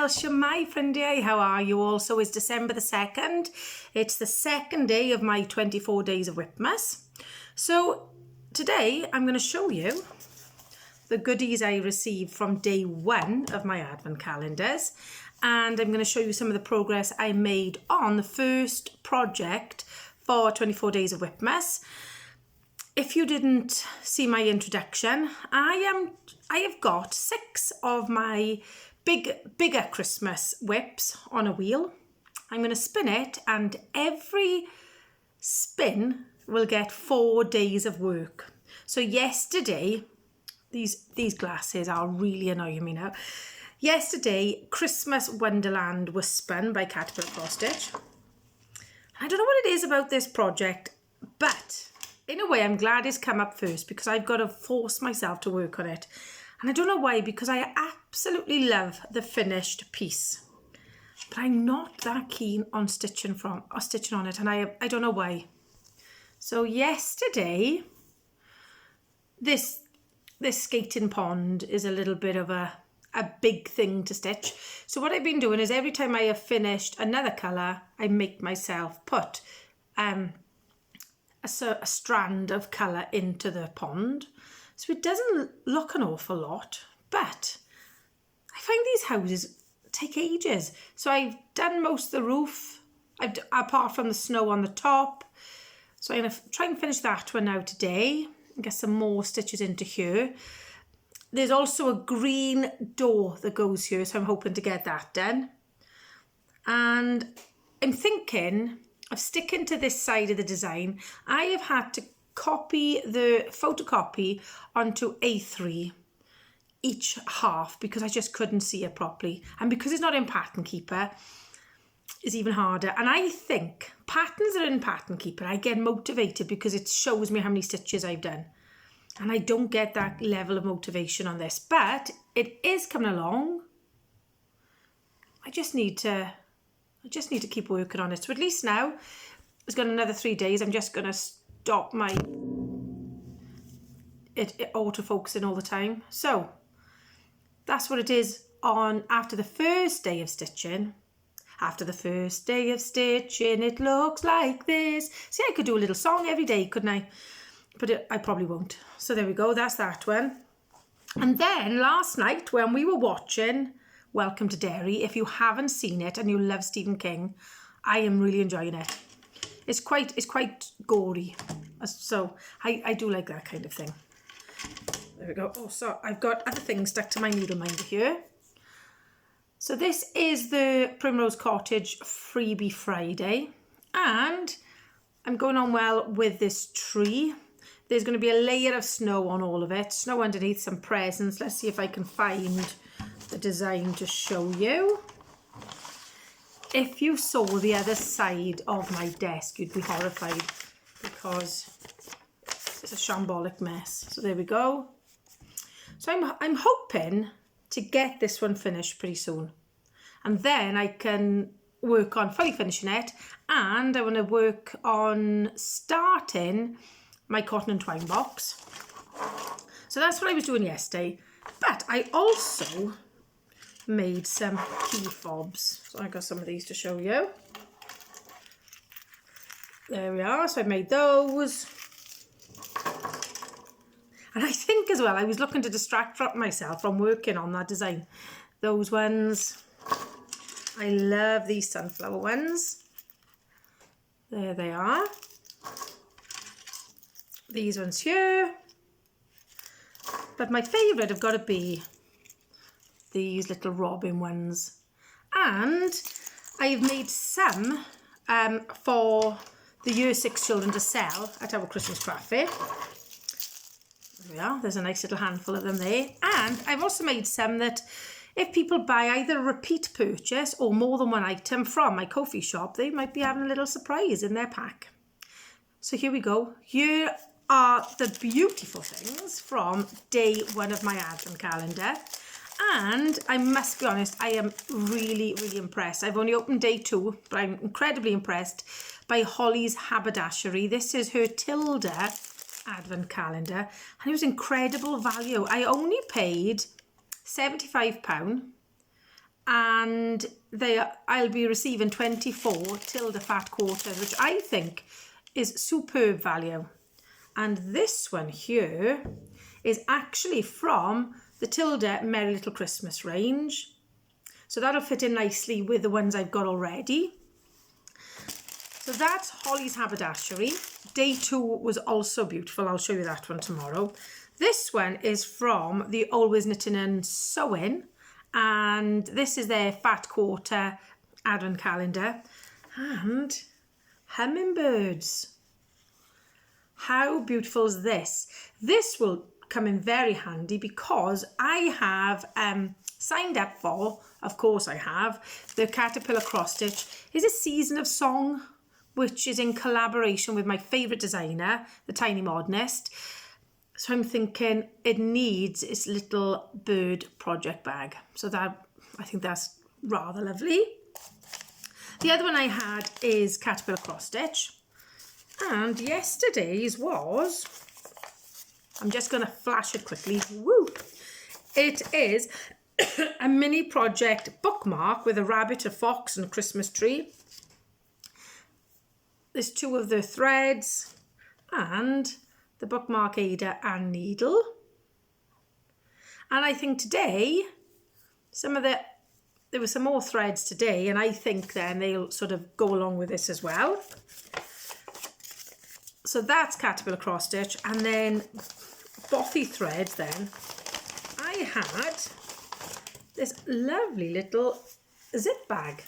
Well, shwmae ffrindiau, how are you all? So it's December the 2nd. It's the second day of my 24 days of Wipmas. So today I'm going to show you the goodies I received from day one of my advent calendars. And I'm going to show you some of the progress I made on the first project for 24 days of Wipmas. If you didn't see my introduction, I have got 6 of my bigger Christmas whips on a wheel. I'm going to spin it, and every spin will get 4 days of work. So yesterday, these glasses are really annoying me now. Yesterday, Christmas Wonderland was spun by Caterpillar Cross Stitch. I don't know what it is about this project, but in a way, I'm glad it's come up first because I've got to force myself to work on it. And I don't know why, because I absolutely love the finished piece. But I'm not that keen on stitching on it, and I don't know why. So yesterday, this skating pond is a little bit of a big thing to stitch. So what I've been doing is every time I have finished another colour, I make myself put a strand of colour into the pond. So it doesn't look an awful lot, but I find these houses take ages. So I've done most of the roof, apart from the snow on the top. So I'm going to try and finish that one now today and get some more stitches into here. There's also a green door that goes here, so I'm hoping to get that done. And I'm thinking of sticking to this side of the design. I have had to copy the photocopy onto A3 each half because I just couldn't see it properly. And because it's not in Pattern Keeper, it's even harder. And I think patterns are in Pattern Keeper, I get motivated because it shows me how many stitches I've done. And I don't get that level of motivation on this, but it is coming along. I just need to keep working on it. So at least now, it's got another 3 days. I'm just going to stop my it auto-focusing all the time. So that's what it is on after the first day of stitching. After the first day of stitching, it looks like this. See, I could do a little song every day, couldn't I? But I probably won't. So there we go, that's that one. And then last night when we were watching Welcome to Derry, if you haven't seen it and you love Stephen King, I am really enjoying it. It's quite gory. So I do like that kind of thing. There we go. Oh, so I've got other things stuck to my needle minder here. So this is the Primrose Cottage Freebie Friday. And I'm going on well with this tree. There's going to be a layer of snow on all of it. Snow underneath, some presents. Let's see if I can find the design to show you. If you saw the other side of my desk, you'd be horrified because it's a shambolic mess. So there we go. So I'm hoping to get this one finished pretty soon. And then I can work on fully finishing it. And I want to work on starting my cotton and twine box. So that's what I was doing yesterday. But I also made some key fobs. So I got some of these to show you. There we are. So I made those. And I think as well, I was looking to distract myself from working on that design. Those ones. I love these sunflower ones. There they are. These ones here. But my favourite have got to be these little robin ones. And I've made some for the Year 6 children to sell at our Christmas craft fair. There we are. There's a nice little handful of them there. And I've also made some that if people buy either a repeat purchase or more than one item from my coffee shop, they might be having a little surprise in their pack. So here we go. Here are the beautiful things from day one of my advent calendar. And I must be honest, I am really, really impressed. I've only opened day 2, but I'm incredibly impressed by Holly's haberdashery. This is her Tilda advent calendar, and it was incredible value. I only paid £75 and I'll be receiving 24 Tilda fat quarters, which I think is superb value. And this one here is actually from the Tilda Merry Little Christmas range. So that'll fit in nicely with the ones I've got already. So that's Holly's Haberdashery. Day 2 was also beautiful. I'll show you that one tomorrow. This one is from the Always Knitting and Sewing. And this is their fat quarter advent calendar. And hummingbirds. How beautiful is this? This will come in very handy because I have signed up for, of course I have, the Caterpillar cross stitch. It's a season of song, which is in collaboration with my favourite designer, the Tiny Modernist. So I'm thinking it needs its little bird project bag. So that, I think that's rather lovely. The other one I had is Caterpillar cross stitch. And yesterday's was, I'm just going to flash it quickly. Woo! It is a mini project bookmark with a rabbit, a fox and a Christmas tree. There's 2 of the threads and the bookmark aider and needle. And I think today, there were some more threads today, and I think then they'll sort of go along with this as well. So that's Caterpillar cross stitch, and then bothy threads then. I had this lovely little zip bag,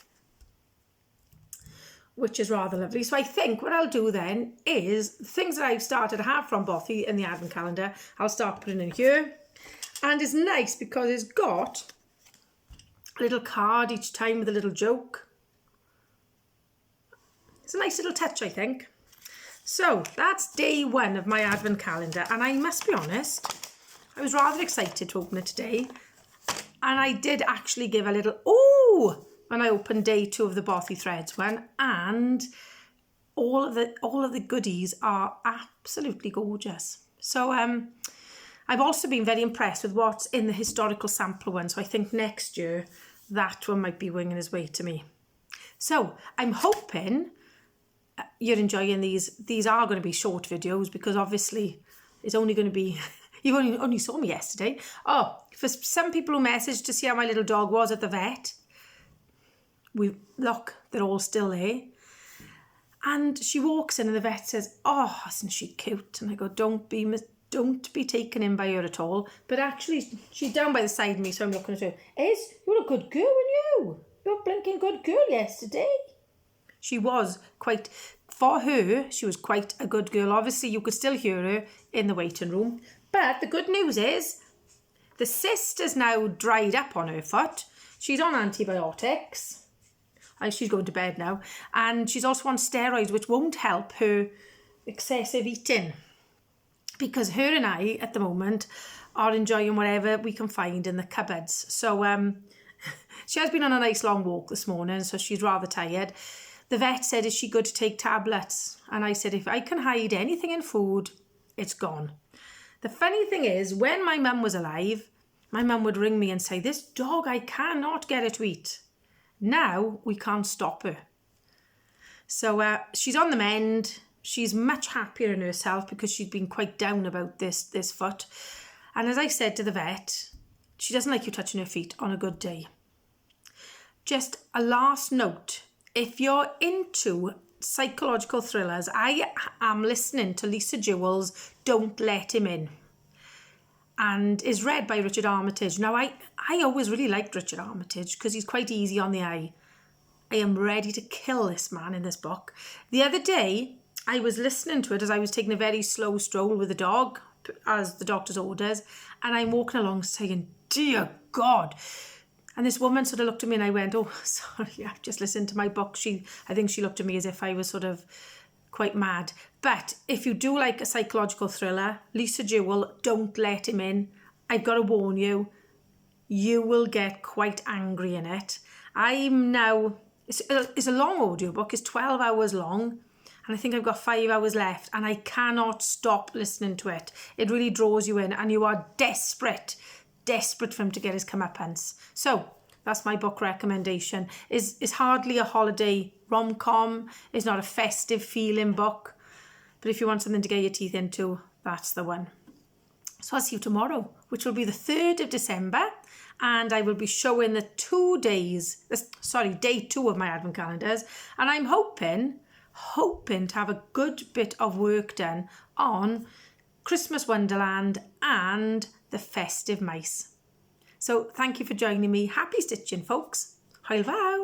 which is rather lovely. So I think what I'll do then is the things that I've started to have from Bothy in the advent calendar, I'll start putting in here. And it's nice because it's got a little card each time with a little joke. It's a nice little touch, I think. So that's day 1 of my advent calendar. And I must be honest, I was rather excited to open it today. And I did actually give a little, ooh, when I opened day 2 of the Bothy Threads one, and all of the goodies are absolutely gorgeous. So I've also been very impressed with what's in the historical sample one. So I think next year that one might be winging his way to me. So I'm hoping you're enjoying these. These are going to be short videos because obviously it's only going to be, you only saw me yesterday. Oh, for some people who messaged to see how my little dog was at the vet, look, they're all still there. And she walks in and the vet says, oh, isn't she cute? And I go, don't be taken in by her at all. But actually, she's down by the side of me, so I'm looking at her. You're a good girl, aren't you? You're a blinking good girl yesterday. She was quite, for her, she was quite a good girl. Obviously, you could still hear her in the waiting room. But the good news is, the cyst is now dried up on her foot. She's on antibiotics. She's going to bed now. And she's also on steroids, which won't help her excessive eating. Because her and I, at the moment, are enjoying whatever we can find in the cupboards. So she has been on a nice long walk this morning, so she's rather tired. The vet said, is she good to take tablets? And I said, if I can hide anything in food, it's gone. The funny thing is, when my mum was alive, my mum would ring me and say, this dog, I cannot get it to eat. Now we can't stop her. So she's on the mend. She's much happier in herself because she's been quite down about this foot. And as I said to the vet, she doesn't like you touching her feet on a good day. Just a last note. If you're into psychological thrillers, I am listening to Lisa Jewell's Don't Let Him In, and is read by Richard Armitage. Now, I always really liked Richard Armitage because he's quite easy on the eye. I am ready to kill this man in this book. The other day, I was listening to it as I was taking a very slow stroll with the dog, as the doctor's orders, and I'm walking along saying, dear God. And this woman sort of looked at me and I went, oh, sorry, I've just listened to my book. I think she looked at me as if I was sort of quite mad. But if you do like a psychological thriller, Lisa Jewell, Don't Let Him In. I've got to warn you, you will get quite angry in it. It's a long audiobook, it's 12 hours long. And I think I've got 5 hours left and I cannot stop listening to it. It really draws you in and you are desperate for him to get his comeuppance. So That's my book recommendation. Is hardly a holiday rom-com. It's not a festive feeling book. But if you want something to get your teeth into, that's the one. So I'll see you tomorrow, which will be the 3rd of December. And I will be showing the day 2 of my advent calendars. And I'm hoping to have a good bit of work done on Christmas Wonderland and the festive mice. So thank you for joining me. Happy stitching, folks. Hwyl fawr.